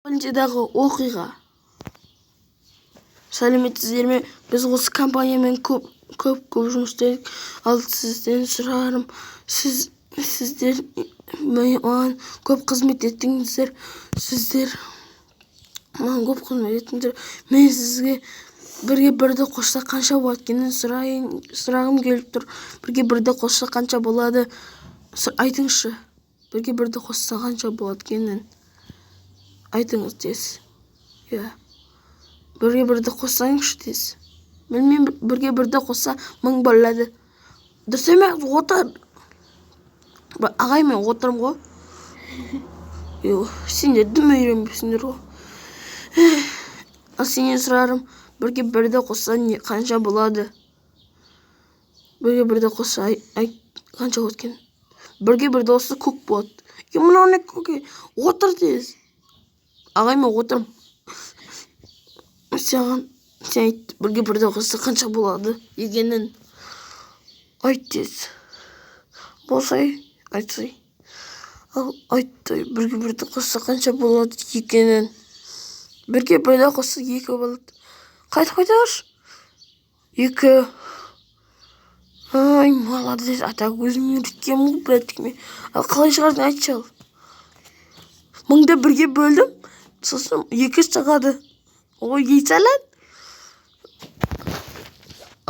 Önceдағы оқиға. Сәлеметсіздер ме? Біз осы компаниямен көп жұмыс істедік. Ал сізден сұрарым, сіздер маған көп қызмет еттіңіздер. Сіздер маған көп қызмет еттіңіздер. Мен сізге бірге бірді қосса қанша болады екенін сұрағым келіп тұр. Бірге бірді қосса қанша болады? Айтыңызшы. Бірге бірді қосса қанша болады екенін айтыңыз тез. Иә. Бірге бірді қоссаңызшы тез. Білмеймін, бірге бірді қосса 1000 болады. Дұрыс емес, отыр. Ағай, мен отырмын ғой. Сендер дым үйренбейсіңдер ғой. Ал сенен сұрарым, бірге бірді қосса қанша болады? Бірге бірді қосса қанша болады екен? Бірге бірді қосса көк болады. Мынау не көке? Отыр тез. Ағай, мен отырмын. Сен айт, бірге бірді қосса қанша болады екенін айт тез. Болсай, айтсай. Ал айтты, бірге бірді қосса қанша болады екенін. Бірге бірді қосса 2 болады. Қайтыңызшы. 2. Ай, молодец. Ата өзім үйреткен ғой, бәттікме. Ал қалай шығардың, айтшы ал. 1000-ды бірге бөлдім. Сосын 2 шығады. Ой, ейсәлән.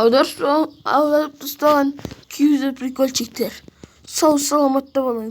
Аударып тастаған күйізі прикольчиктер. Сау саламатта болыңыз.